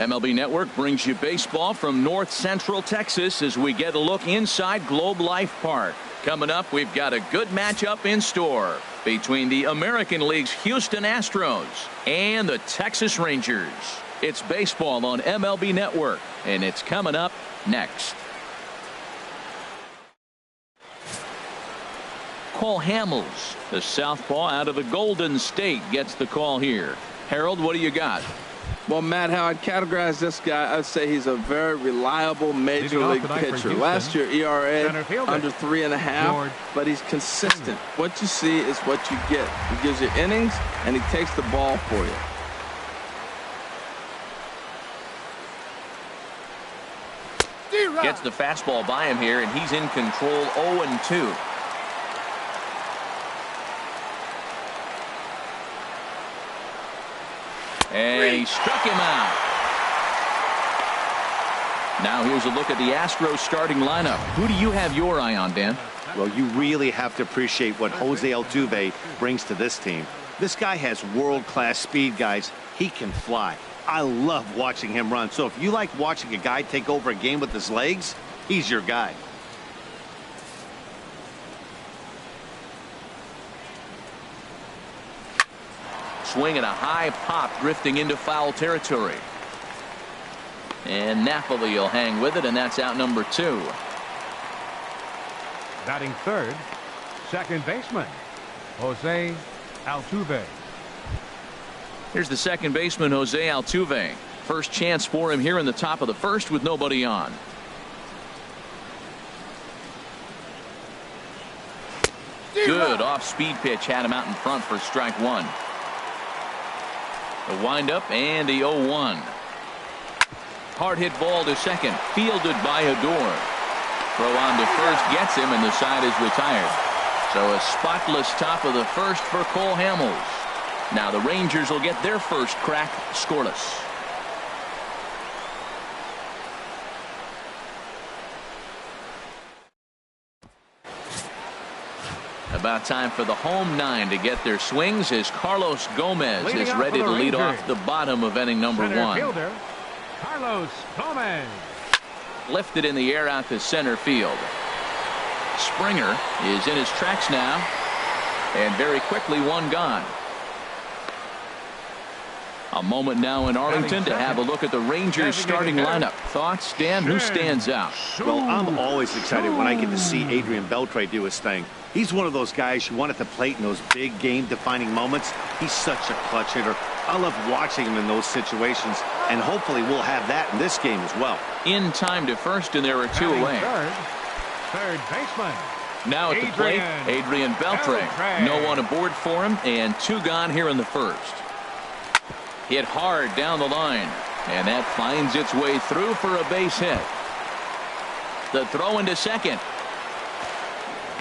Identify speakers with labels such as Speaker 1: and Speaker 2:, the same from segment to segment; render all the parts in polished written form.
Speaker 1: MLB Network brings you baseball from North Central Texas as we get a look inside Globe Life Park. Coming up, we've got a good matchup in store between the American League's Houston Astros and the Texas Rangers. It's baseball on MLB Network, and it's coming up next. Cole Hamels, the southpaw out of the Golden State, gets the call here. Harold, what do you got?
Speaker 2: Well, Matt, how I'd categorize this guy, I'd say he's a very reliable major league pitcher. Last year, ERA under 3.5, but he's consistent. What you see is what you get. He gives you innings, and he takes the ball for you.
Speaker 1: Gets the fastball by him here, and he's in control 0-2. And he struck him out. Now here's a look at the Astros starting lineup. Who do you have your eye on, Dan?
Speaker 3: Well, you really have to appreciate what Jose Altuve brings to this team. This guy has world-class speed, guys. He can fly. I love watching him run. So if you like watching a guy take over a game with his legs, he's your guy.
Speaker 1: Swing and a high pop drifting into foul territory. And Napoli will hang with it, and that's out number 2.
Speaker 4: Batting third, second baseman, Jose Altuve.
Speaker 1: Here's the second baseman, Jose Altuve. First chance for him here in the top of the first with nobody on. Good off-speed pitch had him out in front for strike 1. The windup and the 0-1. Hard hit ball to second, fielded by Odor. Throw on to first gets him, and the side is retired. So a spotless top of the first for Cole Hamels. Now the Rangers will get their first crack scoreless. About time for the home 9 to get their swings as Carlos Gomez is ready to lead off the bottom of inning number 1.
Speaker 4: Fielder, Carlos Gomez.
Speaker 1: Lifted in the air out to center field. Springer is in his tracks now, and very quickly one gone. A moment now in Arlington to have a look at the Rangers starting lineup. Thoughts, Dan? Who stands out?
Speaker 3: Well, I'm always excited when I get to see Adrian Beltre do his thing. He's one of those guys you want at the plate in those big game-defining moments. He's such a clutch hitter. I love watching him in those situations, and hopefully we'll have that in this game as well. In time to first, and there are 2 away.
Speaker 4: Third baseman.
Speaker 1: Now at the plate, Adrian Beltre. No one aboard for him, and 2 gone here in the first. Hit hard down the line, and that finds its way through for a base hit. The throw into second.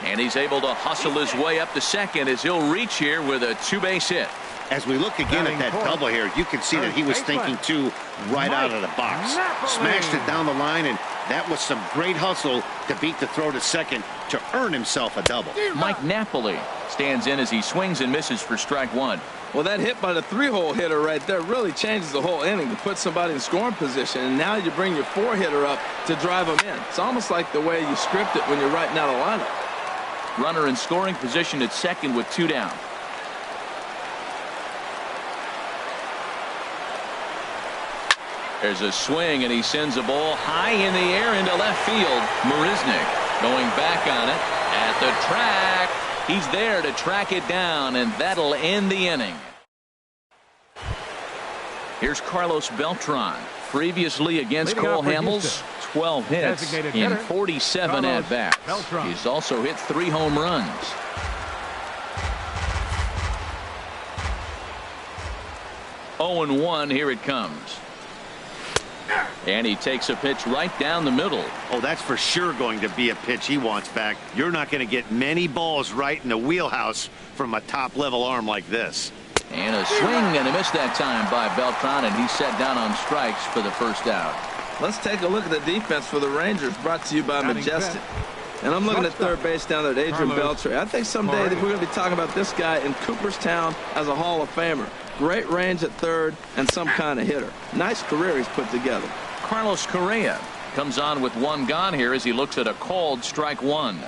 Speaker 1: And he's able to hustle his way up to second as he'll reach here with a 2-base hit.
Speaker 3: As we look again at that double here, you can see that he was thinking 2 right out of the box. Smashed it down the line, and that was some great hustle to beat the throw to second to earn himself a double.
Speaker 1: Mike Napoli stands in as he swings and misses for strike 1.
Speaker 2: Well, that hit by the 3-hole hitter right there really changes the whole inning to put somebody in scoring position, and now you bring your 4-hitter up to drive them in. It's almost like the way you script it when you're writing out a lineup.
Speaker 1: Runner in scoring position at second with 2 down. There's a swing, and he sends a ball high in the air into left field. Marisnick going back on it at the track. He's there to track it down, and that'll end the inning. Here's Carlos Beltran. Previously against Cole Hamels, 12 hits in 47 at-bats. He's also hit 3 home runs. Oh, and 1, here it comes. And he takes a pitch right down the middle.
Speaker 3: Oh, that's for sure going to be a pitch he wants back. You're not going to get many balls right in the wheelhouse from a top-level arm like this.
Speaker 1: And a swing and a miss that time by Beltran, and he's set down on strikes for the first out.
Speaker 2: Let's take a look at the defense for the Rangers, brought to you by Majestic. And I'm looking at third base down there at Adrian Beltre. I think someday that we're going to be talking about this guy in Cooperstown as a Hall of Famer. Great range at third and some kind of hitter. Nice career he's put together.
Speaker 1: Carlos Correa comes on with one gone here as he looks at a called strike one.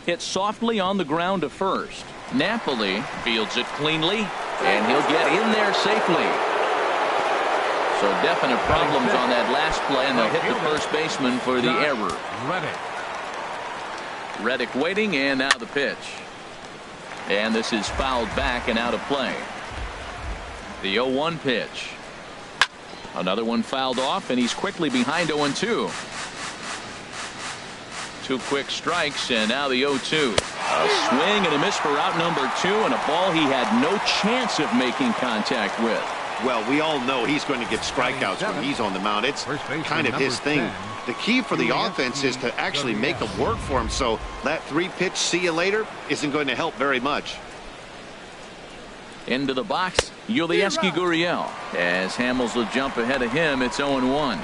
Speaker 1: Hit softly on the ground to first. Napoli fields it cleanly, and he'll get in there safely. So definite problems on that last play, and they'll hit the first baseman for the error. Reddick waiting, and now the pitch. And this is fouled back and out of play. The 0-1 pitch. Another one fouled off, and he's quickly behind 0-2. Two quick strikes, and now the 0-2. A swing and a miss for out number 2, and a ball he had no chance of making contact with.
Speaker 3: Well, we all know he's going to get strikeouts when he's on the mound. It's kind of his thing. The key for the offense is to actually make them work for him, so that 3-pitch see you later isn't going to help very much.
Speaker 1: Into the box, Yulieski Gurriel. As Hamels will jump ahead of him, it's 0-1.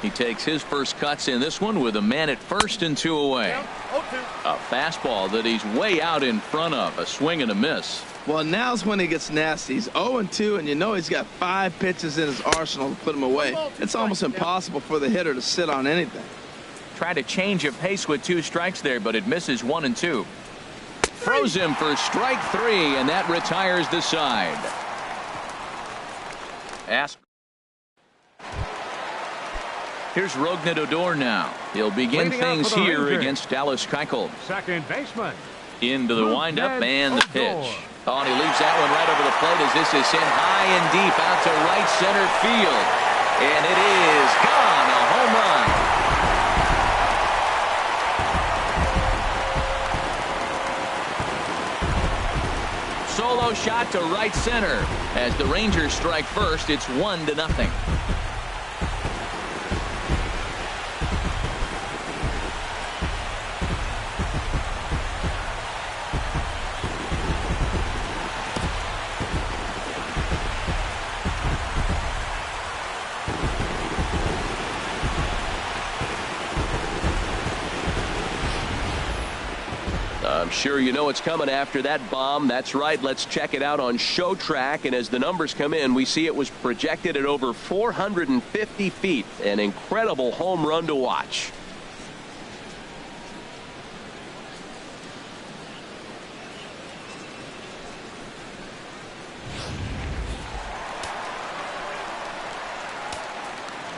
Speaker 1: He takes his first cuts in this one with a man at first and 2 away. A fastball that he's way out in front of. A swing and a miss.
Speaker 2: Well, now's when he gets nasty. He's 0-2, and you know he's got 5 pitches in his arsenal to put him away. It's almost impossible for the hitter to sit on anything.
Speaker 1: Try to change a pace with 2 strikes there, but it misses 1 and 2. Throws him for strike 3, and that retires the side. Here's Rougned Odor now. He'll begin things here against Dallas Keuchel.
Speaker 4: Second baseman.
Speaker 1: Into the windup and the pitch. Oh, and he leaves that one right over the plate as this is sent high and deep out to right center field. And it is gone. A home run. Solo shot to right center. As the Rangers strike first, it's 1-0. I'm sure you know what's coming after that bomb. That's right. Let's check it out on ShowTrack. And as the numbers come in, we see it was projected at over 450 feet. An incredible home run to watch.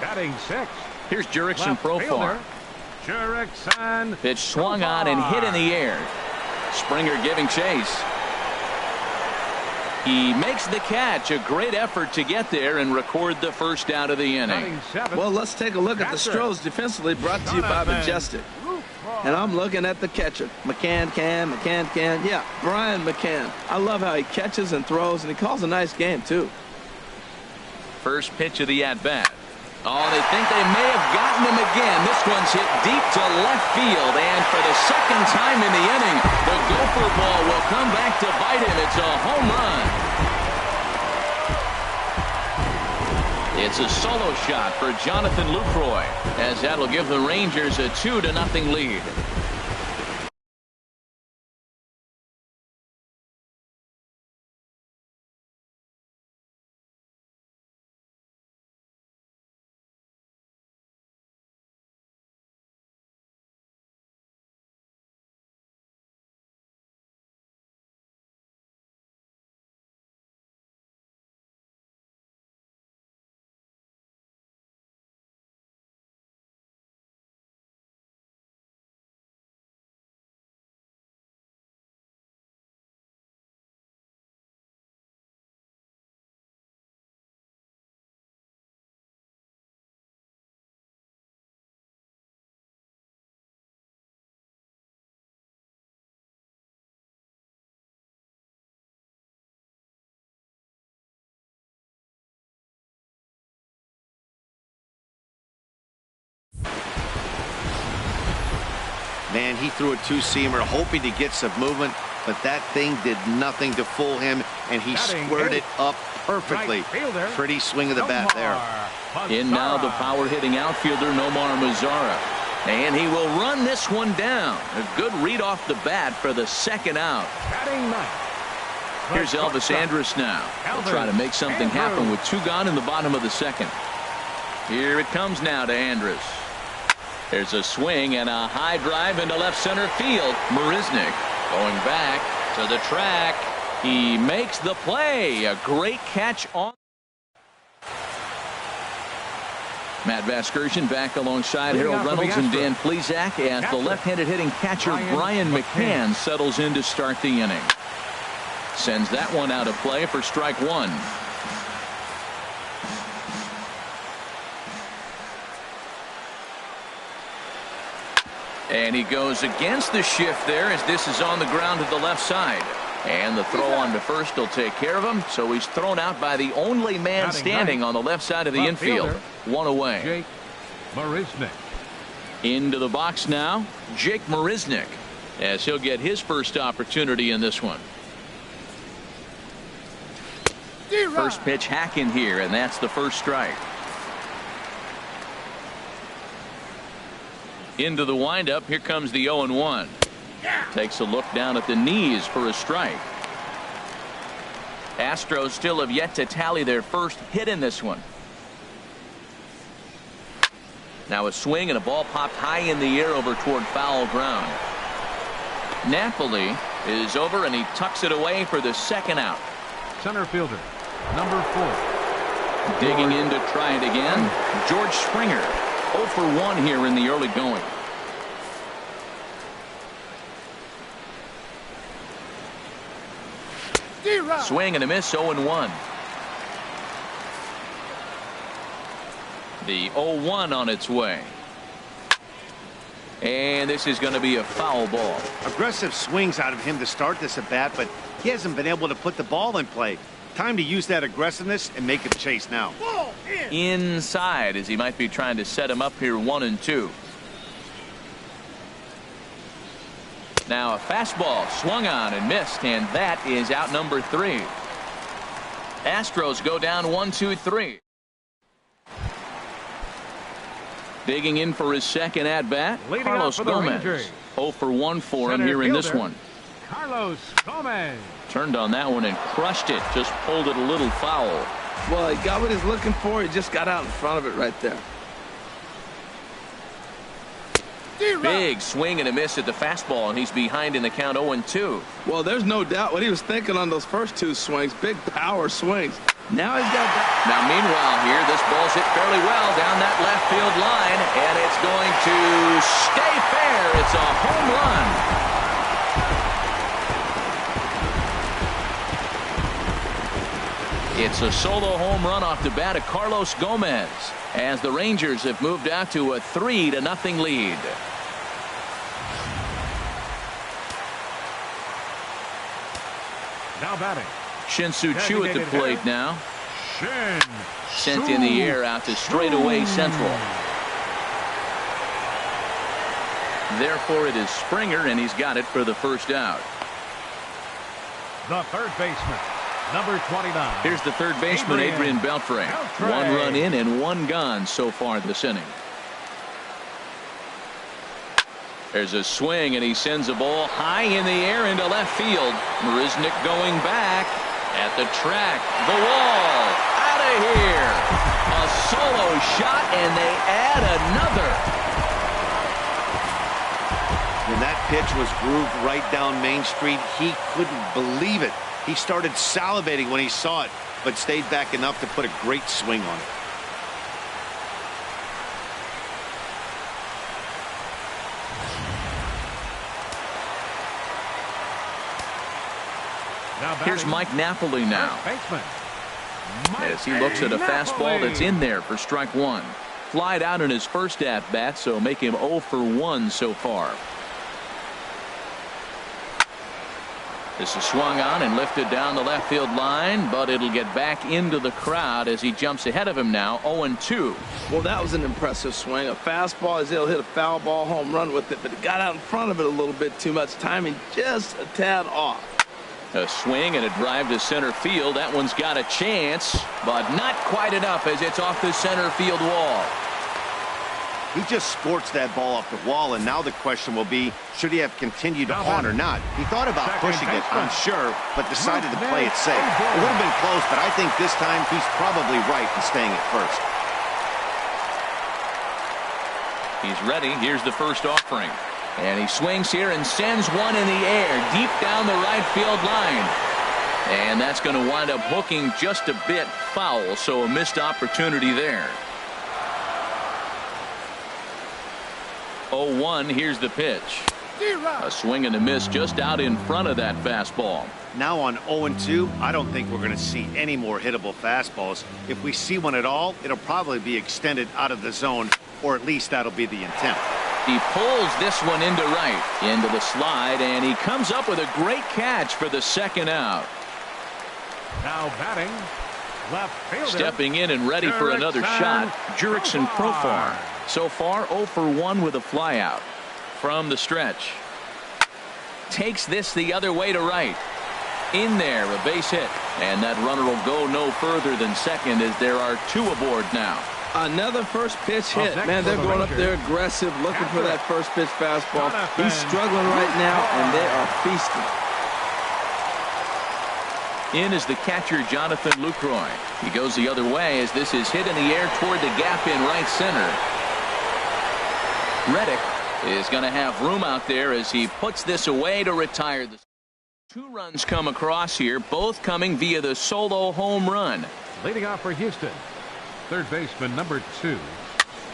Speaker 4: Batting 6.
Speaker 1: Here's Jurickson Profar.
Speaker 4: Jurickson.
Speaker 1: Pitch swung on and hit in the air. Springer giving chase. He makes the catch. A great effort to get there and record the first out of the inning.
Speaker 2: Well, let's take a look at the Stros defensively, brought to you by Majestic. And I'm looking at the catcher. McCann. Yeah, Brian McCann. I love how he catches and throws, and he calls a nice game, too.
Speaker 1: First pitch of the at-bat. Oh, they think they may have gotten him again. This one's hit deep to left field, and for the second time in the inning, the Gopher ball will come back to bite him. It's a home run. It's a solo shot for Jonathan Lucroy, as that'll give the Rangers a 2-0 lead.
Speaker 3: Man, he threw a 2-seamer hoping to get some movement, but that thing did nothing to fool him, and he squared it up perfectly. Pretty swing of the bat there.
Speaker 1: In now the power-hitting outfielder Nomar Mazara. And he will run this one down. A good read off the bat for the second out. Here's Elvis Andrus now. He'll try to make something happen with 2 gone in the bottom of the second. Here it comes now to Andrus. There's a swing and a high drive into left center field. Marisnick going back to the track. He makes the play. A great catch on. Matt Vasgersian back alongside Harold Reynolds and Dan Plesac as the left-handed hitting catcher Brian McCann settles in to start the inning. Sends that one out of play for strike 1. And he goes against the shift there as this is on the ground to the left side. And the throw on to first will take care of him. So he's thrown out by the only man standing on the left side of the infield. 1 away.
Speaker 4: Jake Marisnick.
Speaker 1: Into the box now, Jake Marisnick, as he'll get his first opportunity in this one. First pitch hack in here, and that's the first strike. Into the windup. Here comes the 0-1. Takes a look down at the knees for a strike. Astros still have yet to tally their first hit in this one. Now a swing and a ball popped high in the air over toward foul ground. Napoli is over and he tucks it away for the second out.
Speaker 4: Center fielder, number 4.
Speaker 1: Digging in to try it again, George Springer. 0 for 1 here in the early going. Swing and a miss, 0-1. The 0-1 on its way. And this is going to be a foul ball.
Speaker 3: Aggressive swings out of him to start this at bat, but he hasn't been able to put the ball in play. Time to use that aggressiveness and make him chase now.
Speaker 1: Inside as he might be trying to set him up here 1-2. Now a fastball swung on and missed, and that is out number 3. Astros go down 1-2-3. Digging in for his second at bat, Carlos Gomez. 0 for 1 for him here in this one.
Speaker 4: Carlos Gomez
Speaker 1: turned on that one and crushed it. Just pulled it a little foul.
Speaker 2: Well, he got what he's looking for. He just got out in front of it right there.
Speaker 1: Big swing and a miss at the fastball, and he's behind in the count 0-2.
Speaker 2: Well, there's no doubt what he was thinking on those first 2 swings. Big power swings. Now he's got that.
Speaker 1: Now, meanwhile, here, this ball's hit fairly well down that left field line, and it's going to stay fair. It's a home run. It's a solo home run off the bat of Carlos Gomez, as the Rangers have moved out to a 3-0 lead.
Speaker 4: Now batting,
Speaker 1: Shin-Soo Choo at the plate now. Sent in the air out to straightaway central. Therefore, it is Springer, and he's got it for the first out.
Speaker 4: The third baseman, number 29.
Speaker 1: Here's the third baseman, Adrian Beltre. 1 run in and 1 gone so far this inning. There's a swing, and he sends a ball high in the air into left field. Marisnick going back at the track. The wall. Out of here. A solo shot, and they add another.
Speaker 3: When that pitch was grooved right down Main Street, he couldn't believe it. He started salivating when he saw it, but stayed back enough to put a great swing on it.
Speaker 1: Here's Mike Napoli now. As he looks at a fastball that's in there for strike 1. Flied out in his first at bat, so make him 0 for 1 so far. This is swung on and lifted down the left field line, but it'll get back into the crowd as he jumps ahead of him now, 0-2.
Speaker 2: Well, that was an impressive swing. A fastball, as he'll hit a foul ball home run with it, but he got out in front of it a little bit too much. Timing just a tad off.
Speaker 1: A swing and a drive to center field. That one's got a chance, but not quite enough as it's off the center field wall.
Speaker 3: He just sports that ball off the wall, and now the question will be, should he have continued on or not? He thought about pushing it, I'm sure, but decided to play it safe. It would have been close, but I think this time he's probably right in staying at first.
Speaker 1: He's ready. Here's the first offering. And he swings here and sends one in the air deep down the right field line. And that's going to wind up hooking just a bit foul, so a missed opportunity there. 0-1, here's the pitch. A swing and a miss just out in front of that fastball.
Speaker 3: Now on 0-2, I don't think we're going to see any more hittable fastballs. If we see one at all, it'll probably be extended out of the zone, or at least that'll be the intent.
Speaker 1: He pulls this one into right, into the slide, and he comes up with a great catch for the second out.
Speaker 4: Now batting, left fielder.
Speaker 1: Stepping in and ready for another shot, Jurickson Profar. So far, 0 for 1 with a flyout. From the stretch. Takes this the other way to right. In there, a base hit. And that runner will go no further than second as there are 2 aboard now.
Speaker 2: Another first pitch hit. Man, they're going up there aggressive, looking for that first pitch fastball. He's struggling right now, and they are feasting.
Speaker 1: In is the catcher, Jonathan Lucroy. He goes the other way as this is hit in the air toward the gap in right center. Reddick is going to have room out there as he puts this away to retire. 2 runs come across here, both coming via the solo home run.
Speaker 4: Leading off for Houston, third baseman number 2,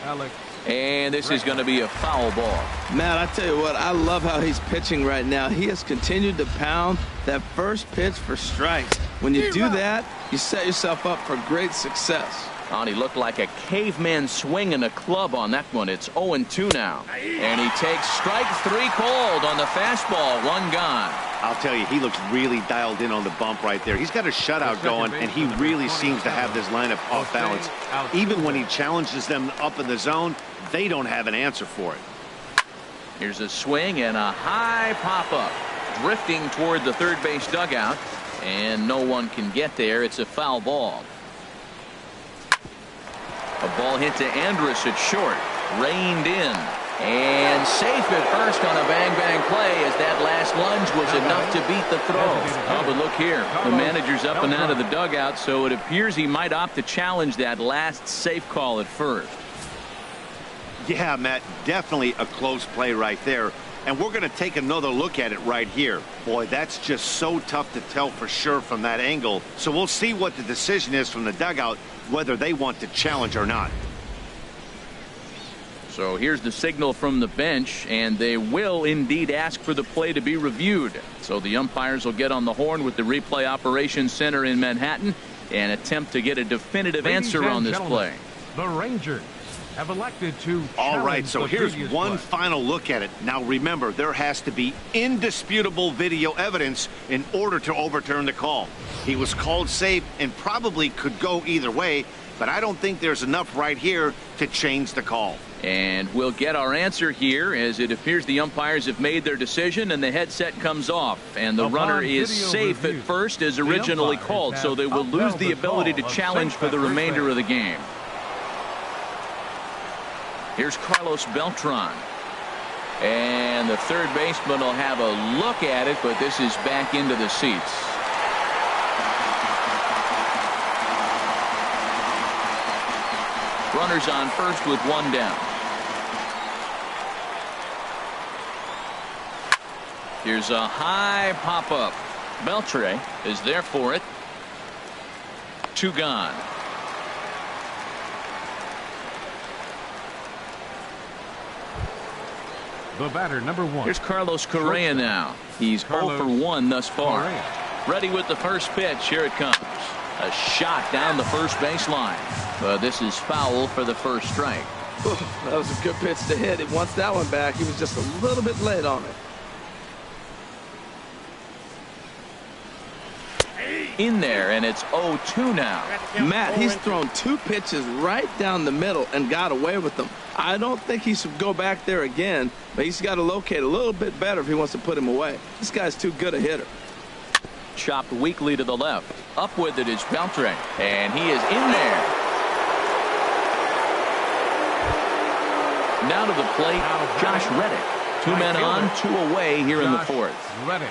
Speaker 4: Alex.
Speaker 1: And this is going to be a foul ball.
Speaker 2: Matt, I tell you what, I love how he's pitching right now. He has continued to pound that first pitch for strikes. When you do that, you set yourself up for great success.
Speaker 1: And he looked like a caveman swinging a club on that one. It's 0-2 now. And he takes strike 3 called on the fastball. 1 gone.
Speaker 3: I'll tell you, he looks really dialed in on the bump right there. He's got a shutout going, and he really seems to have this lineup off balance. Even when he challenges them up in the zone, they don't have an answer for it.
Speaker 1: Here's a swing and a high pop-up. Drifting toward the third base dugout. And no one can get there. It's a foul ball. A ball hit to Andrus at short. Reined in. And safe at first on a bang-bang play as that last lunge was enough to beat the throw. Oh, but look here. The manager's up and out of the dugout, so it appears he might opt to challenge that last safe call at first.
Speaker 3: Yeah, Matt, definitely a close play right there. And we're going to take another look at it right here. Boy, that's just so tough to tell for sure from that angle. So we'll see what the decision is from the dugout, whether they want to challenge or not.
Speaker 1: So here's the signal from the bench, and they will indeed ask for the play to be reviewed. So the umpires will get on the horn with the replay operations center in Manhattan and attempt to get a definitive answer on this play.
Speaker 4: The Rangers have elected to.
Speaker 3: All right, so here's one final look at it. Now remember, there has to be indisputable video evidence in order to overturn the call. He was called safe and probably could go either way, but I don't think there's enough right here to change the call.
Speaker 1: And we'll get our answer here as it appears the umpires have made their decision and the headset comes off. And the runner is safe at first as originally called, so they will lose the ability to challenge for the remainder of the game. Here's Carlos Beltran. And the third baseman will have a look at it, but this is back into the seats. Runners on first with 1 down. Here's a high pop-up. Beltre is there for it. 2 gone.
Speaker 4: The batter, number 1.
Speaker 1: Here's Carlos Correa now. He's 0 for 1 thus far.
Speaker 4: Correa.
Speaker 1: Ready with the first pitch. Here it comes. A shot down the first baseline. But this is foul for the first strike.
Speaker 2: That was a good pitch to hit. He wants that one back. He was just a little bit late on it.
Speaker 1: In there, and it's 0-2 now.
Speaker 2: Matt, he's thrown 2 pitches right down the middle and got away with them. I don't think he should go back there again, but he's got to locate a little bit better if he wants to put him away. This guy's too good a hitter.
Speaker 1: Chopped weakly to the left. Up with it is Beltre, and he is in there. Now to the plate, Josh Reddick. 2 men on, 2 away here in the fourth.
Speaker 4: Reddick.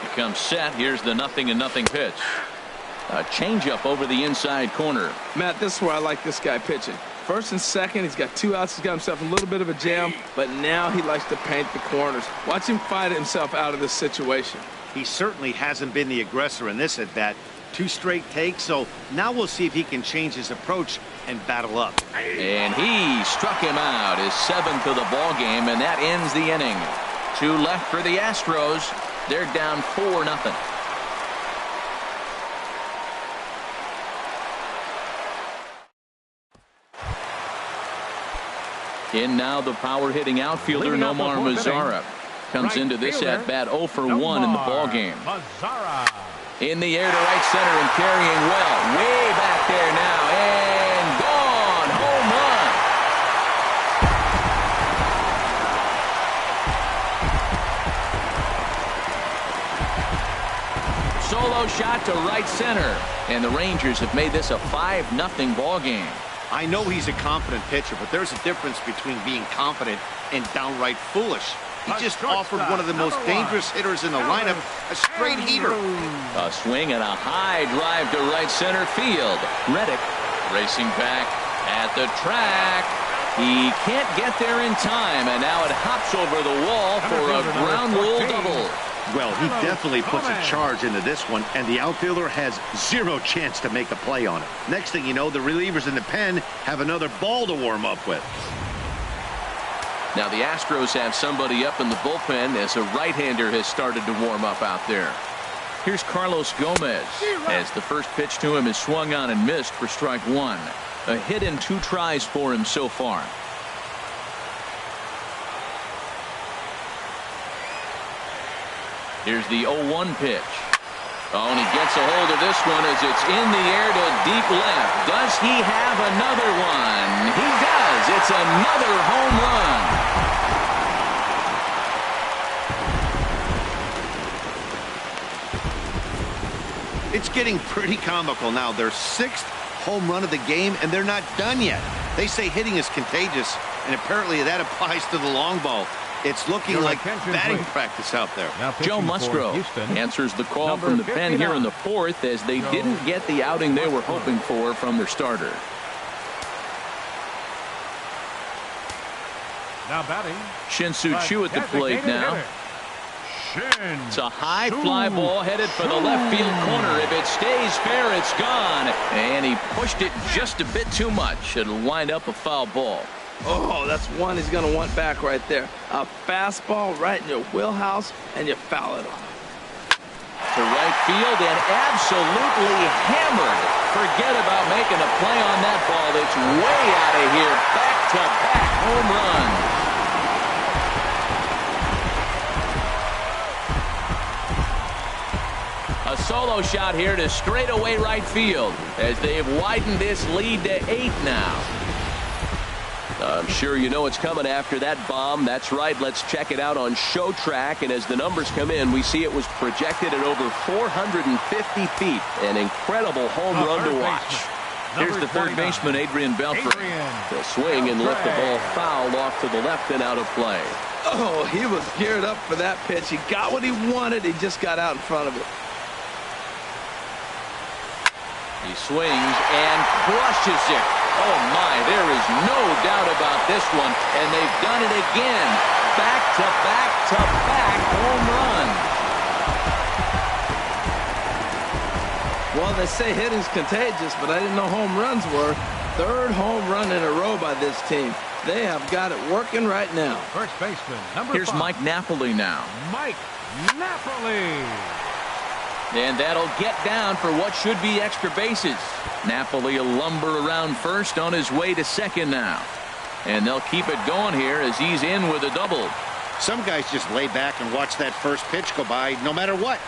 Speaker 1: He comes set. Here's the 0-0 pitch. A changeup over the inside corner.
Speaker 2: Matt, this is where I like this guy pitching. First and second, he's got 2 outs. He's got himself a little bit of a jam, but now he likes to paint the corners. Watch him fight himself out of this situation.
Speaker 3: He certainly hasn't been the aggressor in this at-bat. 2 straight takes, so now we'll see if he can change his approach and battle up.
Speaker 1: And he struck him out, his 7th of the ball game, and that ends the inning. 2 left for the Astros. They're down 4-0. In now the power-hitting outfielder Nomar Mazara. Comes into this at-bat 0 for 1 in the ball game. In the air to right center and carrying well. Way back there now. And gone. Home run. Solo shot to right center. And the Rangers have made this a 5-0 ball game.
Speaker 3: I know he's a confident pitcher, but there's a difference between being confident and downright foolish. He just offered one of the most dangerous hitters in the lineup a straight heater.
Speaker 1: A swing and a high drive to right center field. Reddick racing back at the track. He can't get there in time, and now it hops over the wall for a ground rule double.
Speaker 3: Well, he definitely puts a charge into this one, and the outfielder has 0 chance to make a play on it. Next thing you know, the relievers in the pen have another ball to warm up with.
Speaker 1: Now the Astros have somebody up in the bullpen as a right-hander has started to warm up out there. Here's Carlos Gomez as the first pitch to him is swung on and missed for strike 1. A hit and 2 tries for him so far. Here's the 0-1 pitch. Oh, and he gets a hold of this one as it's in the air to deep left. Does he have another one? He does. It's another home run.
Speaker 3: It's getting pretty comical now. Their 6th home run of the game, and they're not done yet. They say hitting is contagious, and apparently that applies to the long ball. It's looking like batting practice out there.
Speaker 1: Joe Musgrove answers the call from the pen here in the 4th as they didn't get the outing they were hoping for from their starter.
Speaker 4: Now batting.
Speaker 1: Shin-Soo Choo at the plate now. It's a high fly ball headed for the left field corner. If it stays fair, it's gone. And he pushed it just a bit too much. It'll wind up a foul ball.
Speaker 2: Oh, that's one he's going to want back right there. A fastball right in your wheelhouse, and you foul it off.
Speaker 1: To right field and absolutely hammered. Forget about making a play on that ball. It's way out of here. Back-to-back home run. A solo shot here to straightaway right field as they've widened this lead to 8 now. I'm sure you know what's coming after that bomb. That's right. Let's check it out on Show Track. And as the numbers come in, we see it was projected at over 450 feet. An incredible home run to watch. Here's the third baseman, Adrian Beltre. The swing and lift the ball foul off to the left and out of play.
Speaker 2: Oh, he was geared up for that pitch. He got what he wanted. He just got out in front of it.
Speaker 1: He swings and crushes it. Oh, my, there is no doubt about this one. And they've done it again. Back-to-back-to-back home run.
Speaker 2: Well, they say hitting's contagious, but I didn't know home runs were. 3rd home run in a row by this team. They have got it working right now.
Speaker 4: First baseman, number 5.
Speaker 1: Here's Mike Napoli now.
Speaker 4: Mike Napoli.
Speaker 1: And that'll get down for what should be extra bases. Napoli will lumber around first on his way to second now. And they'll keep it going here as he's in with a double.
Speaker 3: Some guys just lay back and watch that first pitch go by no matter what.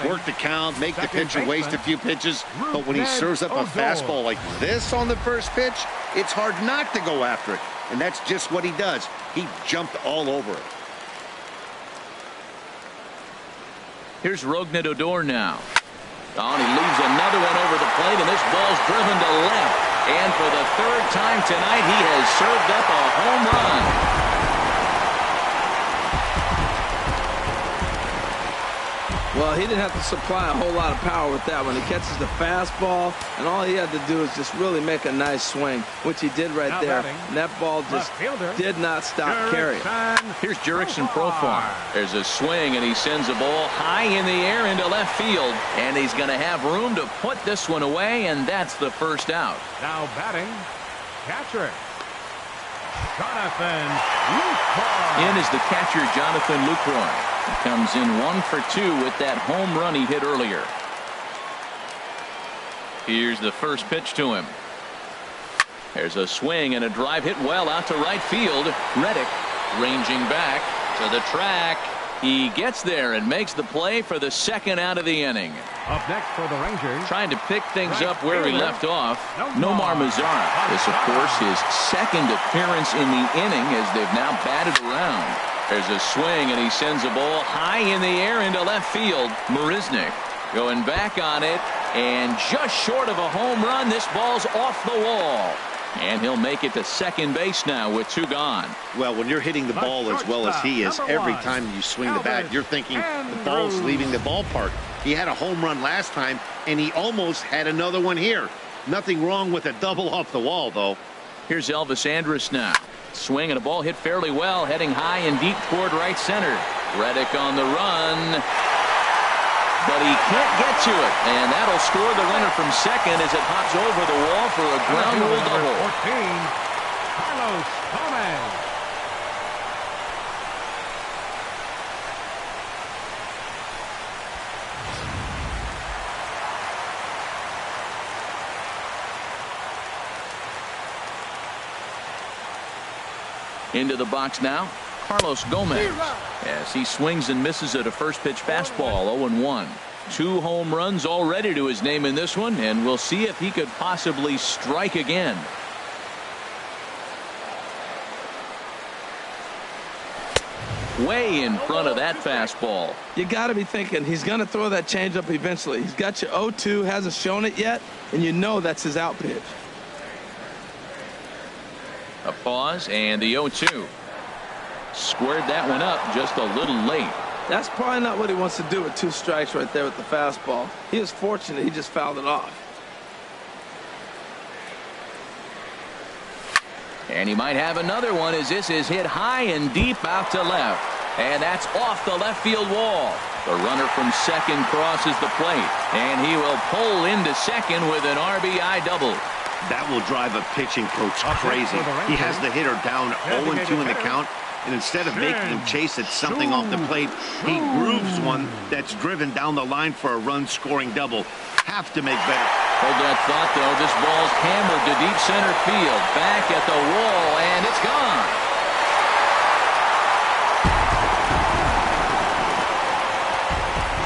Speaker 3: Work the count, make the pitcher waste a few pitches. But when he serves up a fastball like this on the first pitch, it's hard not to go after it. And that's just what he does. He jumped all over it.
Speaker 1: Here's Rougned Odor now. Oh, and he leaves another one over the plate, and this ball's driven to left. And for the third time tonight, he has served up a home run.
Speaker 2: Well, he didn't have to supply a whole lot of power with that one. He catches the fastball, and all he had to do is just really make a nice swing, which he did right there. And that ball just did not stop carrying.
Speaker 1: Here's Jurickson Profar. There's a swing, and he sends a ball high in the air into left field. And he's going to have room to put this one away, and that's the first out.
Speaker 4: Now batting, catcher, Jonathan Lucroy.
Speaker 1: In is the catcher, Jonathan Lucroy. He comes in 1 for 2 with that home run he hit earlier. Here's the first pitch to him. There's a swing and a drive hit well out to right field. Reddick ranging back to the track. He gets there and makes the play for the second out of the inning.
Speaker 4: Up next for the Rangers,
Speaker 1: trying to pick things up where he left off, Nomar Mazara. This, of course, his second appearance in the inning as they've now batted around. There's a swing, and he sends a ball high in the air into left field. Marisnick going back on it, and just short of a home run. This ball's off the wall. And he'll make it to second base now with 2 gone.
Speaker 3: Well, when you're hitting the ball as well as he is, every time you swing the bat, you're thinking the ball's leaving the ballpark. He had a home run last time, and he almost had another one here. Nothing wrong with a double off the wall, though.
Speaker 1: Here's Elvis Andrus now. Swing and a ball hit fairly well, heading high and deep toward right center. Reddick on the run, but he can't get to it, and that'll score the runner from second as it hops over the wall for a ground rule double.
Speaker 4: 14, Carlos Gomez.
Speaker 1: Into the box now, Carlos Gomez, as he swings and misses at a first pitch fastball. 0-1. 2 home runs already to his name in this one, and we'll see if he could possibly strike again. Way in front of that fastball.
Speaker 2: You got to be thinking he's going to throw that changeup eventually. He's got your 0-2, hasn't shown it yet, and you know that's his out pitch.
Speaker 1: A pause, and the 0-2. Squared that one up just a little late.
Speaker 2: That's probably not what he wants to do with 2 strikes right there with the fastball. He was fortunate he just fouled it off.
Speaker 1: And he might have another one as this is hit high and deep out to left. And that's off the left field wall. The runner from second crosses the plate, and he will pull into second with an RBI double.
Speaker 3: That will drive a pitching coach crazy. He has the hitter down 0-2 in the count, and instead of making him chase at something off the plate, he grooves one that's driven down the line for a run-scoring double. Have to make better.
Speaker 1: Hold that thought, though. This ball's hammered to deep center field. Back at the wall, and it's gone.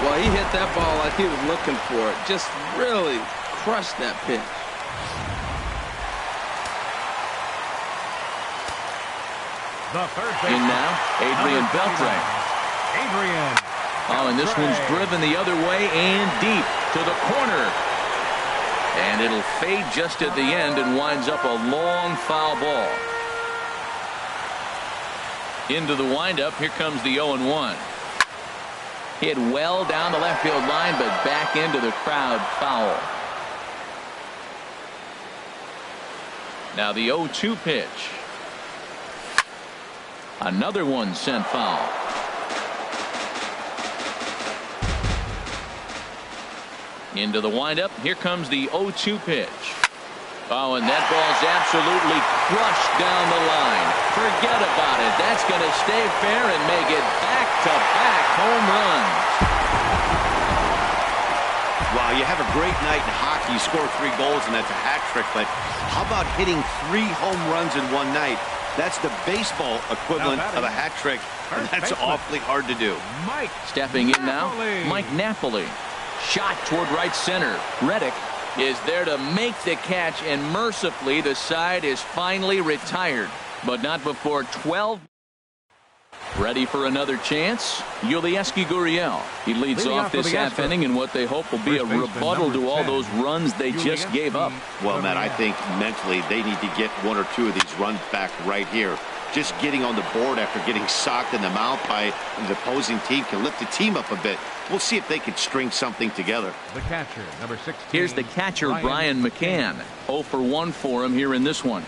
Speaker 2: Well, he hit that ball like he was looking for it. Just really crushed that pitch.
Speaker 1: In now, Adrian Beltre. Oh, and this one's driven the other way and deep to the corner. And it'll fade just at the end and winds up a long foul ball. Into the windup, here comes the 0-1. Hit well down the left field line, but back into the crowd, foul. Now the 0-2 pitch. Another one sent foul. Into the windup. Here comes the 0-2 pitch. Oh, and that ball's absolutely crushed down the line. Forget about it. That's going to stay fair and make it back-to-back home runs.
Speaker 3: Wow, you have a great night in hockey. You score 3 goals, and that's a hat trick. But how about hitting 3 home runs in one night? That's the baseball equivalent of a hat trick, and that's awfully hard to do.
Speaker 1: Stepping in now, Mike Napoli. Shot toward right center. Reddick is there to make the catch, and mercifully the side is finally retired, but not before 12. Ready for another chance? Yulieski Gurriel. He leads off this half inning in what they hope will be a rebuttal to all those runs they just gave up.
Speaker 3: Well, Matt, I think mentally they need to get one or two of these runs back right here. Just getting on the board after getting socked in the mouth by the opposing team can lift the team up a bit. We'll see if they can string something together.
Speaker 4: The catcher, number 16.
Speaker 1: Here's the catcher, Brian McCann. 0 for 1 for him here in this one.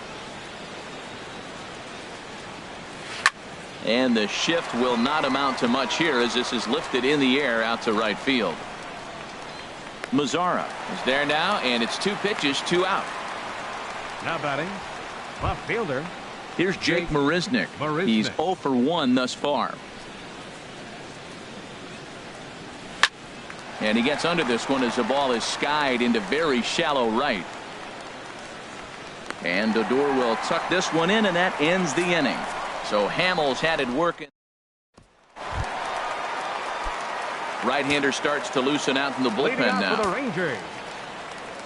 Speaker 1: And the shift will not amount to much here as this is lifted in the air out to right field. Mazzara is there now, and it's 2 pitches, 2 out.
Speaker 4: Now batting, left fielder.
Speaker 1: Here's Jake Marisnick. He's 0 for 1 thus far. And he gets under this one as the ball is skied into very shallow right. And Odor will tuck this one in, and that ends the inning. So Hamels had it working. Right-hander starts to loosen out in the bullpen now.
Speaker 4: For the Rangers,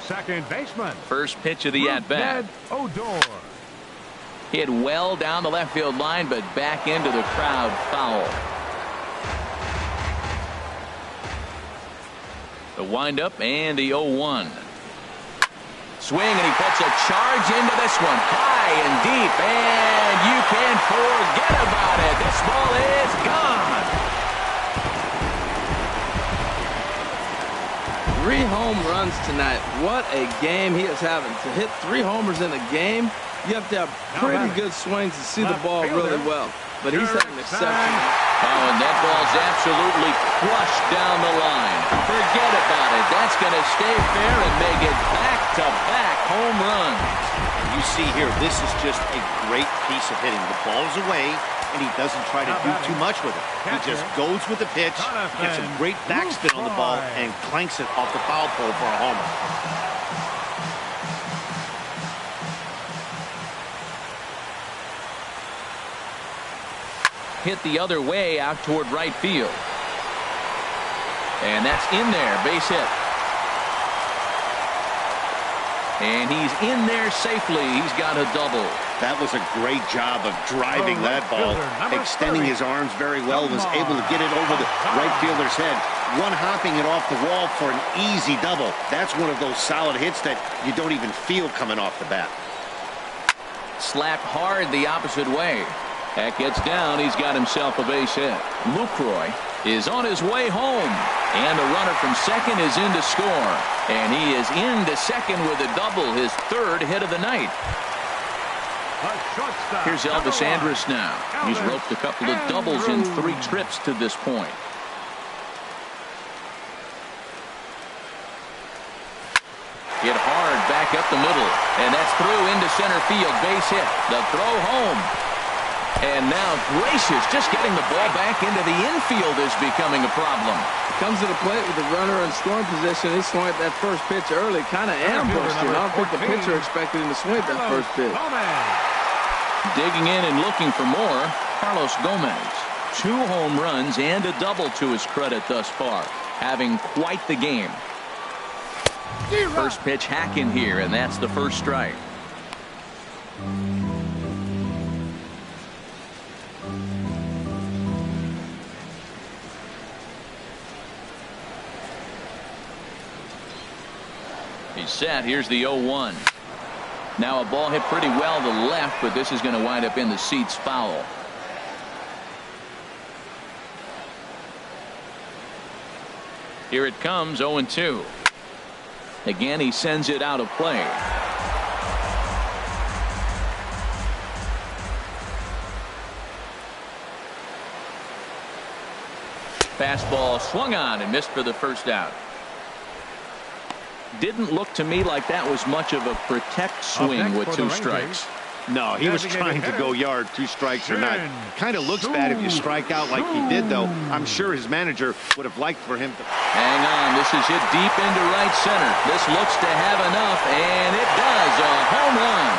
Speaker 4: second baseman.
Speaker 1: First pitch of the at-bat.
Speaker 4: Odor.
Speaker 1: Hit well down the left field line, but back into the crowd foul. The windup and the 0-1. Swing, and he puts a charge into this one. High and deep, and you can forget about it. This ball is gone.
Speaker 2: 3 home runs tonight. What a game he is having. To hit 3 homers in a game, you have to have pretty good swings to see the ball really well. But he's having an exception.
Speaker 1: Oh, and that ball's absolutely crushed down the line. Forget about it. That's going to stay fair and make it back-to-back home runs.
Speaker 3: You see here, this is just a great piece of hitting. The ball's away, and he doesn't try to do too much with it. He just goes with the pitch, gets a great backspin on the ball, and clanks it off the foul pole for a homer.
Speaker 1: Hit the other way out toward right field. And that's in there, base hit. And he's in there safely. He's got a double.
Speaker 3: That was a great job of driving that ball, extending his arms very well, was able to get it over the right fielder's head, one-hopping it off the wall for an easy double. That's one of those solid hits that you don't even feel coming off the bat.
Speaker 1: Slapped hard the opposite way. That gets down. He's got himself a base hit. Lucroy is on his way home. And the runner from second is in to score. And he is into second with a double, his 3rd hit of the night. Here's Elvis Andrus now. He's roped a couple of doubles in 3 trips to this point. Hit hard back up the middle. And that's through into center field. Base hit. The throw home. And now Gracious just getting the ball back into the infield is becoming a problem.
Speaker 2: Comes to the plate with the runner in scoring position. He swung at that first pitch early, kind of ambushed him. I don't think the pitcher expected him to swing at that first pitch.
Speaker 1: Digging in and looking for more, Carlos Gomez. 2 home runs and a double to his credit thus far. Having quite the game. First pitch hack in here, and that's the first strike. He's set. Here's the 0-1. Now a ball hit pretty well to the left, but this is going to wind up in the seats foul. Here it comes, 0-2. Again, he sends it out of play. Fastball swung on and missed for the first out. Didn't look to me like that was much of a protect swing with 2 strikes.
Speaker 3: No, he was trying to go yard, 2 strikes or not. Kind of looks bad if you strike out like he did, though. I'm sure his manager would have liked for him to.
Speaker 1: Hang on, this is hit deep into right center. This looks to have enough, and it does. A home run.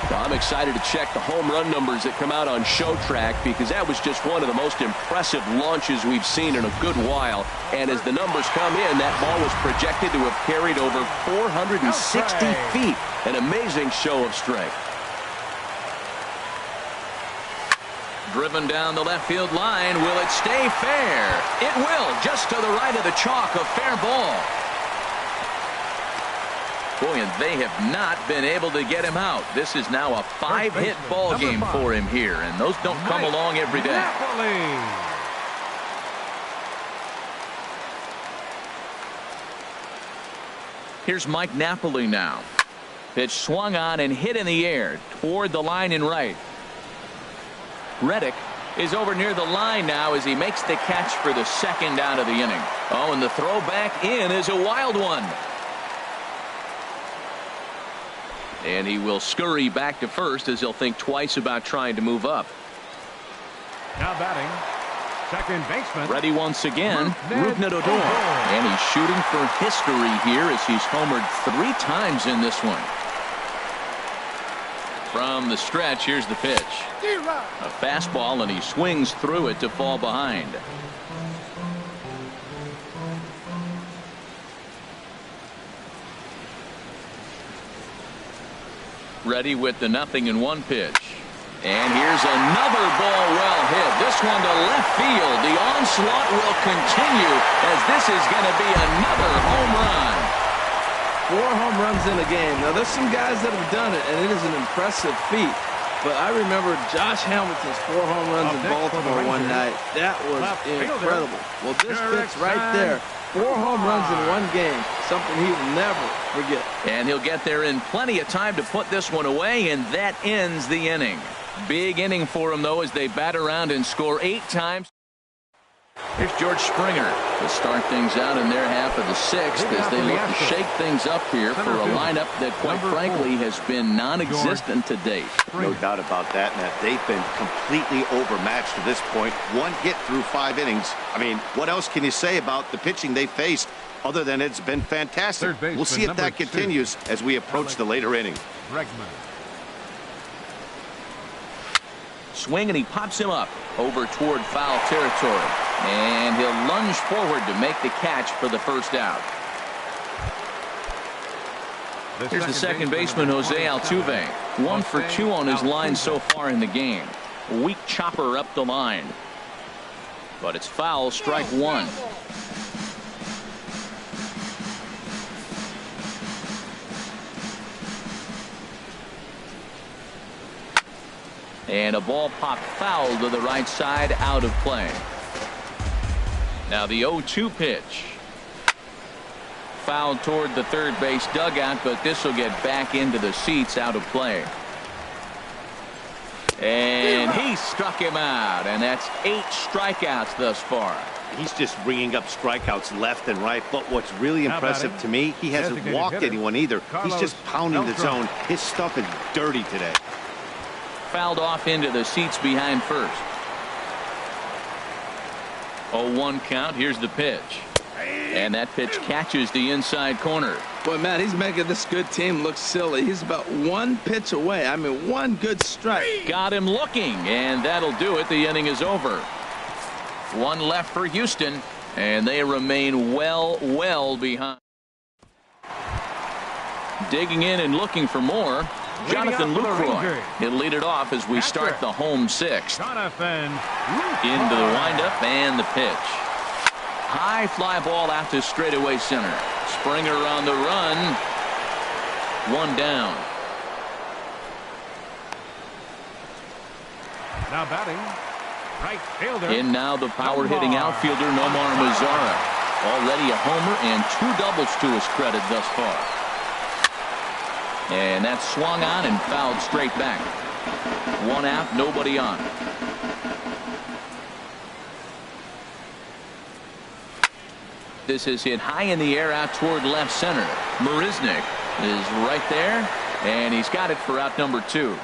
Speaker 1: Bob
Speaker 5: excited to check the home run numbers that come out on Show Track because that was just one of the most impressive launches we've seen in a good while. And as the numbers come in, that ball was projected to have carried over 460 feet. An amazing show of strength.
Speaker 1: Driven down the left field line. Will it stay fair? It will. Just to the right of the chalk, a fair ball. Boy, and they have not been able to get him out. This is now a 5-hit ball game for him here, and those don't come along every day. Here's Mike Napoli now. Pitch swung on and hit in the air toward the line and right. Reddick is over near the line now as he makes the catch for the second out of the inning. Oh, and the throw back in is a wild one. And he will scurry back to first as he'll think twice about trying to move up.
Speaker 4: Now batting, second baseman.
Speaker 1: Ready once again, Rougned Odor. And he's shooting for history here as he's homered 3 times in this one. From the stretch, here's the pitch. A fastball, and he swings through it to fall behind. Ready with the 0-1 pitch. And here's another ball well hit. This one to left field. The onslaught will continue as this is going to be another home run.
Speaker 2: 4 home runs in a game. Now, there's some guys that have done it, and it is an impressive feat. But I remember Josh Hamilton's 4 home runs in Baltimore one night. That was incredible. Well, this fits right there. 4 home runs in one game. Something he will never forget.
Speaker 1: And he'll get there in plenty of time to put this one away, and that ends the inning. Big inning for him, though, as they bat around and score 8 times. Here's George Springer to start things out in their half of the 6th as they look to shake things up here for a lineup that, quite frankly, has been non-existent to date.
Speaker 3: No doubt about that, Matt. They've been completely overmatched to this point. 1 hit through 5 innings. I mean, what else can you say about the pitching they faced other than it's been fantastic? We'll see if that continues as we approach the later innings.
Speaker 1: Swing, and he pops him up over toward foul territory. And he'll lunge forward to make the catch for the first out. Here's the second baseman, Jose Altuve. 1 for 2 on his line so far in the game. A weak chopper up the line. But it's foul, strike 1. And a ball popped foul to the right side, out of play. Now the 0-2 pitch. Fouled toward the third base dugout, but this will get back into the seats, out of play. And he struck him out, and that's 8 strikeouts thus far.
Speaker 3: He's just bringing up strikeouts left and right, but what's really impressive to me, he hasn't walked anyone either. He's just pounding the zone. His stuff is dirty today.
Speaker 1: Fouled off into the seats behind first. 0-1 count. Here's the pitch. And that pitch catches the inside corner.
Speaker 2: Boy, Matt, he's making this good team look silly. He's about 1 pitch away. I mean, 1 good strike.
Speaker 1: Got him looking, and that'll do it. The inning is over. 1 left for Houston, and they remain well behind. Digging in and looking for more, Jonathan Lucroy. He'll lead it off as we start the home 6th. Into the windup and the pitch. High fly ball out to straightaway center. Springer on the run. 1 down.
Speaker 4: Now batting, right fielder.
Speaker 1: In now the power hitting outfielder Nomar Mazara. Already a homer and 2 doubles to his credit thus far. And that's swung on and fouled straight back. 1 out, nobody on. This is hit high in the air out toward left center. Marisnick is right there, and he's got it for out number 2.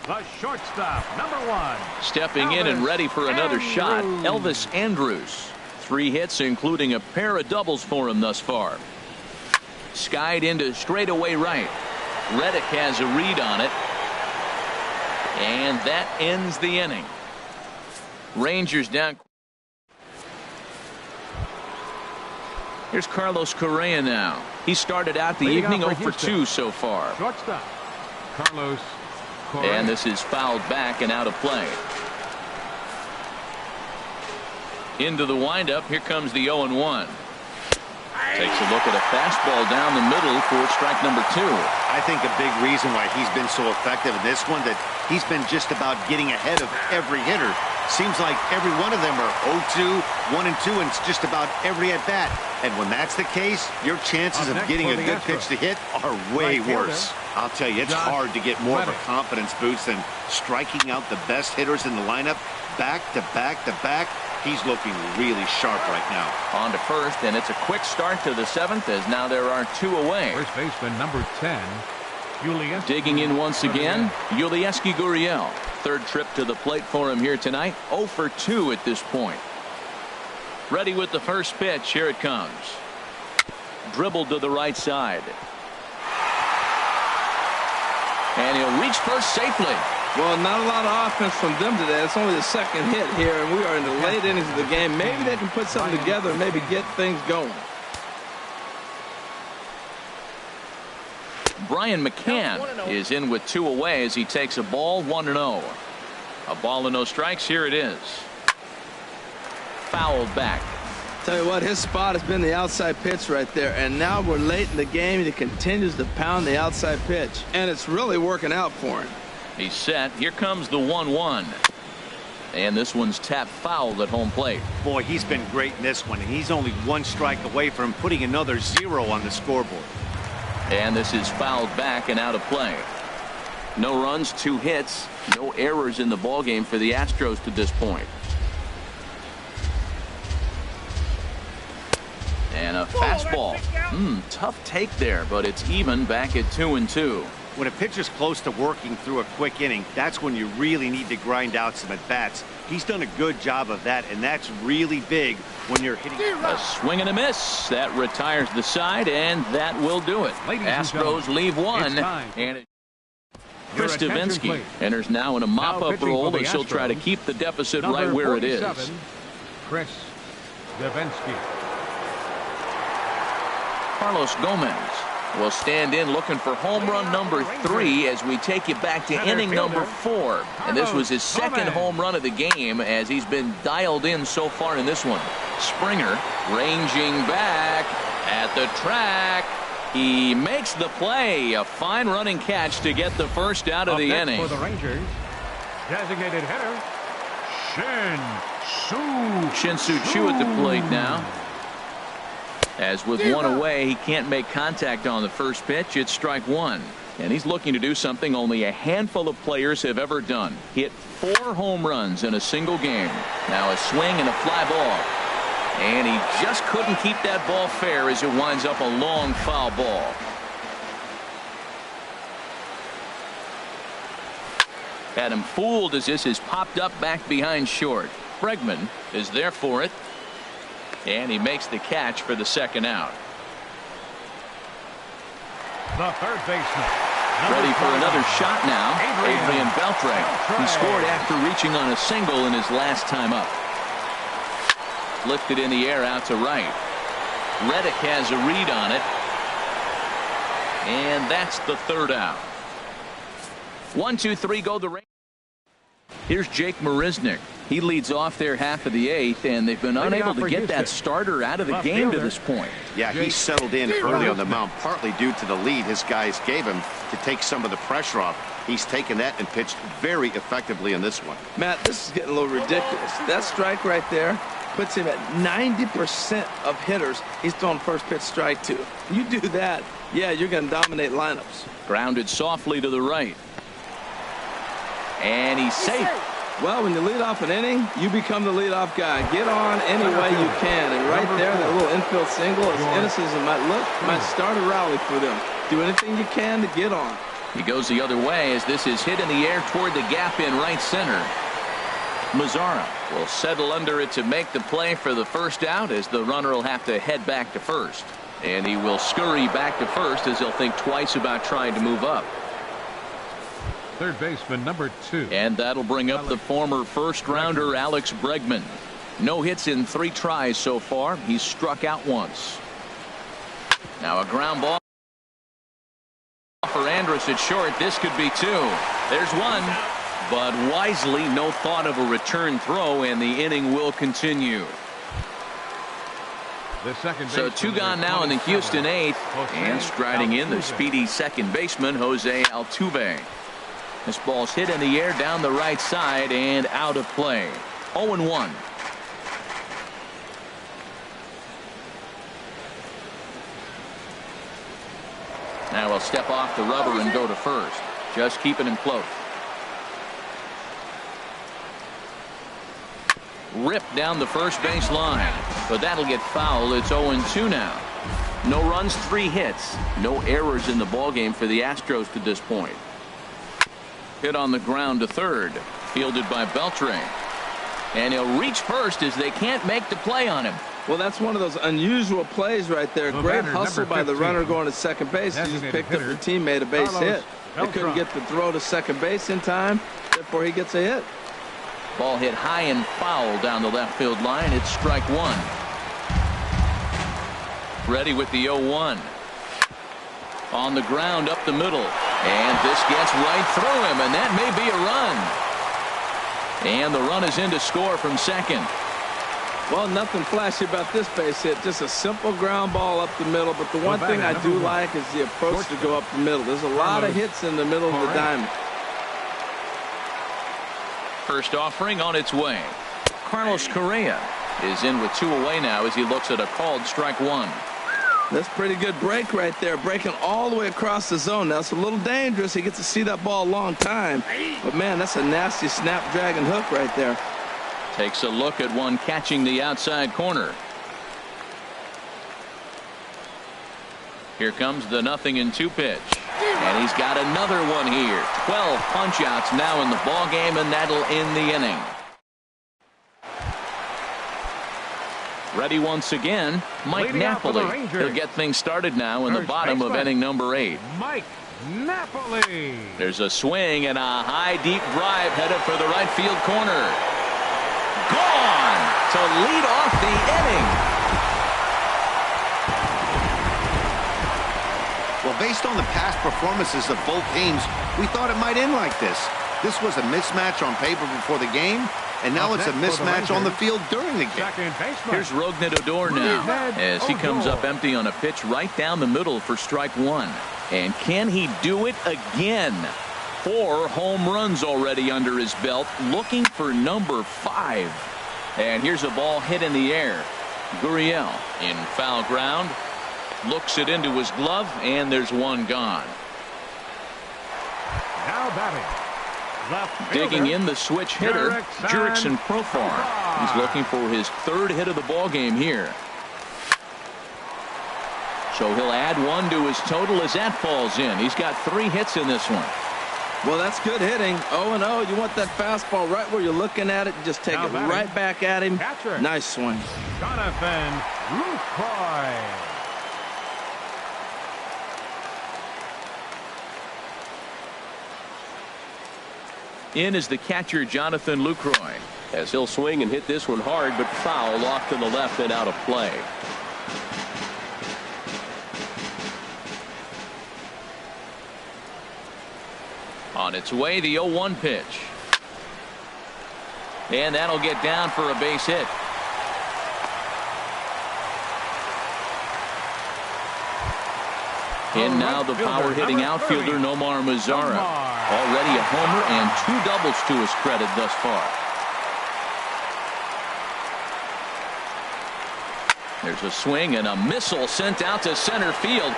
Speaker 4: The shortstop, number 1.
Speaker 1: Stepping in and ready for another shot, Elvis Andrus. 3 hits, including a pair of doubles for him thus far. Skied into straightaway right. Reddick has a read on it. And that ends the inning. Rangers down. Here's Carlos Correa now. He started out the evening 0 for 2 so far.
Speaker 4: Shortstop, Carlos Correa.
Speaker 1: And this is fouled back and out of play. Into the windup. Here comes the 0-1. Takes a look at a fastball down the middle for strike number 2.
Speaker 3: I think a big reason why he's been so effective in this one, that he's been just about getting ahead of every hitter. Seems like every one of them are 0-2, 1-2, and it's just about every at-bat. And when that's the case, your chances of getting a good pitch to hit are way worse. I'll tell you, it's hard to get more of a confidence boost than striking out the best hitters in the lineup back to back to back. He's looking really sharp right now.
Speaker 1: On to first, and it's a quick start to the 7th, as now there are 2 away.
Speaker 4: First baseman number 10, Ulieski.
Speaker 1: Digging in once again, Ulieski Gurriel. Third trip to the plate for him here tonight. 0 for 2 at this point. Ready with the first pitch. Here it comes. Dribbled to the right side. And he'll reach first safely.
Speaker 2: Well, not a lot of offense from them today. It's only the second hit here, and we are in the late innings of the game. Maybe they can put something together and maybe get things going.
Speaker 1: Brian McCann is in with 2 away as he takes a ball, 1-0. A ball and no strikes. Here it is. Fouled back.
Speaker 2: Tell you what, his spot has been the outside pitch right there, and now we're late in the game and he continues to pound the outside pitch, and it's really working out for him.
Speaker 1: He's set. Here comes the 1-1. And this one's tapped foul at home plate.
Speaker 3: Boy, he's been great in this one, and he's only 1 strike away from putting another 0 on the scoreboard.
Speaker 1: And this is fouled back and out of play. No runs, 2 hits, no errors in the ballgame for the Astros to this point. And a fastball. Tough take there, but it's even back at 2-2.
Speaker 3: When a pitcher's close to working through a quick inning, that's when you really need to grind out some at-bats. He's done a good job of that, and that's really big when you're hitting.
Speaker 1: A swing and a miss. That retires the side, and that will do it. Astros leave 1. And Chris Davinsky enters now in a mop-up role as he'll try to keep the deficit right where it is.
Speaker 4: Chris Davinsky.
Speaker 1: Carlos Gomez will stand in looking for home run number 3 as we take you back to inning number 4. And this was his second home run of the game as he's been dialed in so far in this one. Springer ranging back at the track. He makes the play. A fine running catch to get the first out of the inning.
Speaker 4: For the Rangers, designated hitter,
Speaker 1: Shin-Soo Choo at the plate now. As with 1 away, he can't make contact on the first pitch. It's strike 1. And he's looking to do something only a handful of players have ever done. Hit 4 home runs in a single game. Now a swing and a fly ball. And he just couldn't keep that ball fair as it winds up a long foul ball. Had him fooled as this is popped up back behind short. Bregman is there for it. And he makes the catch for the second out.
Speaker 4: The third baseman.
Speaker 1: Ready for another shot now. Adrian Beltre. He scored after reaching on a single in his last time up. Lifted in the air out to right. Reddick has a read on it. And that's the third out. 1, 2, 3 go the Rangers. Here's Jake Marisnick. He leads off their half of the 8th, and they've been unable to get that starter out of the game to this point.
Speaker 3: Yeah, he settled in early on the mound, partly due to the lead his guys gave him to take some of the pressure off. He's taken that and pitched very effectively in this one.
Speaker 2: Matt, this is getting a little ridiculous. That strike right there puts him at 90% of hitters he's thrown first pitch strike to. You do that, yeah, you're going to dominate lineups.
Speaker 1: Grounded softly to the right. And he's safe.
Speaker 2: Well, when you lead off an inning, you become the leadoff guy. Get on any way you can. And right there, that little infield single, as innocent as it might look, might start a rally for them. Do anything you can to get on.
Speaker 1: He goes the other way as this is hit in the air toward the gap in right center. Mazzara will settle under it to make the play for the first out as the runner will have to head back to first. And he will scurry back to first as he'll think twice about trying to move up.
Speaker 4: Third baseman number 2.
Speaker 1: And that'll bring up the former first-rounder Alex Bregman. No hits in 3 tries so far. He's struck out once. Now a ground ball for Andrus at short. This could be 2. There's 1. But wisely, no thought of a return throw, and the inning will continue. So 2 gone now in the Houston 8th, and striding in the speedy second baseman Jose Altuve. This ball's hit in the air down the right side and out of play. 0-1. Now he'll step off the rubber and go to first, just keeping him close. Ripped down the first base line, but that'll get foul. It's 0-2 now. No runs, 3 hits, no errors in the ballgame for the Astros to this point. Hit on the ground to third, fielded by Beltre, and he'll reach first as they can't make the play on him.
Speaker 2: Well, that's one of those unusual plays right there. Great hustle by the runner going to second base. He just picked up the teammate a base hit. They couldn't get the throw to second base in time, therefore he gets a hit.
Speaker 1: Ball hit high and foul down the left field line. It's strike 1. Ready with the 0-1. On the ground up the middle. And this gets right through him, and that may be a run. And the run is in to score from second.
Speaker 2: Well, nothing flashy about this base hit. Just a simple ground ball up the middle. But the one thing I do like is the approach to go up the middle. There's a lot of hits in the middle of the diamond.
Speaker 1: First offering on its way. Carlos Correa is in with 2 away now as he looks at a called strike 1.
Speaker 2: That's pretty good break right there, breaking all the way across the zone. Now it's a little dangerous. He gets to see that ball a long time, but man, that's a nasty snapdragon hook right there.
Speaker 1: Takes a look at one catching the outside corner. Here comes the 0-2 pitch. And he's got another one here. 12 punch-outs now in the ballgame, and that'll end the inning. Ready once again, Mike Napoli. He'll get things started now in the bottom of inning number 8.
Speaker 4: Mike Napoli.
Speaker 1: There's a swing and a high, deep drive headed for the right field corner. Gone to lead off the inning.
Speaker 3: Well, based on the past performances of both teams, we thought it might end like this. This was a mismatch on paper before the game, and now it's a mismatch on the field during the game.
Speaker 1: Here's Rougned Odor now as he comes up empty on a pitch right down the middle for strike 1. And can he do it again? 4 home runs already under his belt, looking for number 5. And here's a ball hit in the air. Gurriel in foul ground. Looks it into his glove, and there's 1 gone.
Speaker 4: Now batting.
Speaker 1: Digging in the switch hitter, Jurickson Profar. He's looking for his 3rd hit of the ball game here. So he'll add 1 to his total as that falls in. He's got 3 hits in this one.
Speaker 2: Well, that's good hitting. 0-0. You want that fastball right where you're looking at it. Just take it right back at him. Nice swing.
Speaker 4: Jonathan Lucroy.
Speaker 1: In is the catcher, Jonathan Lucroy.
Speaker 5: As he'll swing and hit this one hard, but foul off to the left and out of play.
Speaker 1: On its way, the 0-1 pitch. And that'll get down for a base hit. In now the power-hitting outfielder, Nomar Mazara. Already a homer and 2 doubles to his credit thus far. There's a swing and a missile sent out to center field.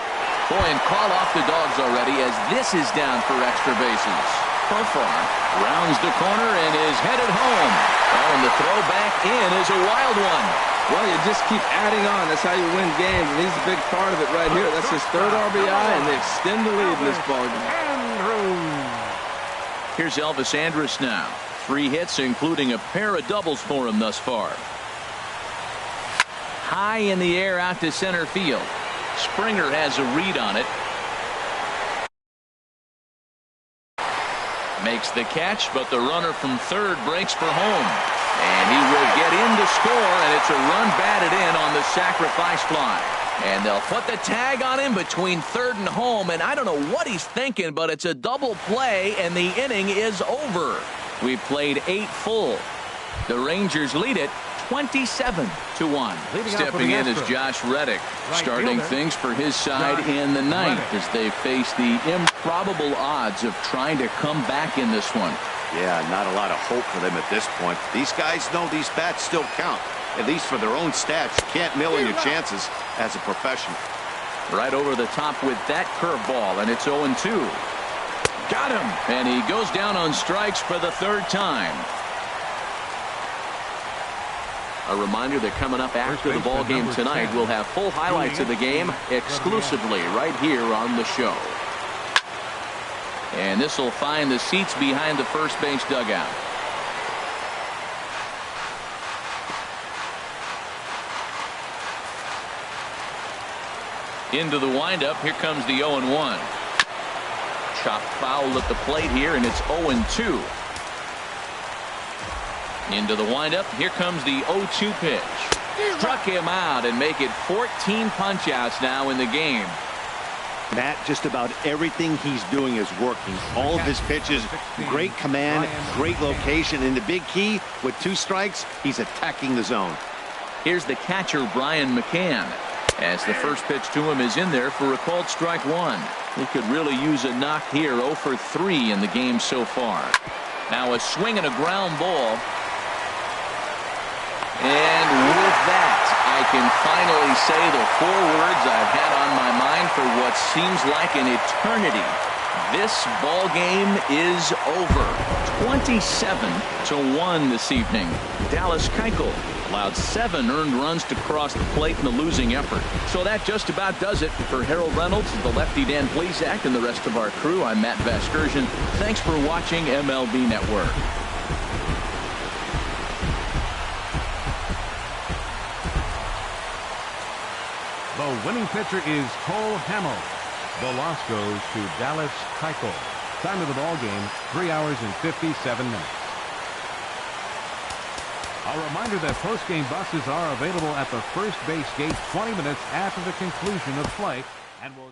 Speaker 1: Boy, and caught off the dogs already as this is down for extra bases. Profar rounds the corner and is headed home. Oh, and the throw back in is a wild one.
Speaker 2: Well, you just keep adding on. That's how you win games, and he's a big part of it right here. That's his 3rd RBI, and they extend the lead in this ballgame.
Speaker 1: Here's Elvis Andrus now. 3 hits, including a pair of doubles for him thus far. High in the air out to center field. Springer has a read on it. Makes the catch, but the runner from third breaks for home. And he will get in to score, and it's a run batted in on the sacrifice fly. And they'll put the tag on him between third and home, and I don't know what he's thinking, but it's a double play, and the inning is over. We've played 8 full. The Rangers lead it 27-1. Stepping in is Josh Reddick, starting things for his side in the ninth as they face the improbable odds of trying to come back in this one.
Speaker 3: Yeah, not a lot of hope for them at this point. These guys know these bats still count, at least for their own stats. You can't mill in your chances as a professional.
Speaker 1: Right over the top with that curveball, and it's 0-2. Got him, and he goes down on strikes for the 3rd time. A reminder that coming up after the ball game tonight, we'll have full highlights of the game exclusively right here on the show. And this will find the seats behind the first base dugout. Into the windup. Here comes the 0-1. Chopped foul at the plate here, and it's 0-2. Into the windup. Here comes the 0-2 pitch. Struck him out and make it 14 punch-outs now in the game.
Speaker 3: Matt, just about everything he's doing is working. All of his pitches, great command, great location, and the big key, with 2 strikes, he's attacking the zone.
Speaker 1: Here's the catcher, Brian McCann, as the first pitch to him is in there for a called strike 1. He could really use a knock here. 0 for 3 in the game so far. Now a swing and a ground ball. And with that, I can finally say the 4 words I've had on my mind for what seems like an eternity. This ball game is over. 27-1 this evening. Dallas Keuchel allowed 7 earned runs to cross the plate in the losing effort. So that just about does it. For Harold Reynolds, the lefty Dan Plesac, and the rest of our crew, I'm Matt Vasgersian. Thanks for watching MLB Network.
Speaker 4: The winning pitcher is Cole Hamels. The loss goes to Dallas Keuchel. Time of the ball game, 3 hours and 57 minutes. A reminder that post-game buses are available at the first base gate 20 minutes after the conclusion of play and will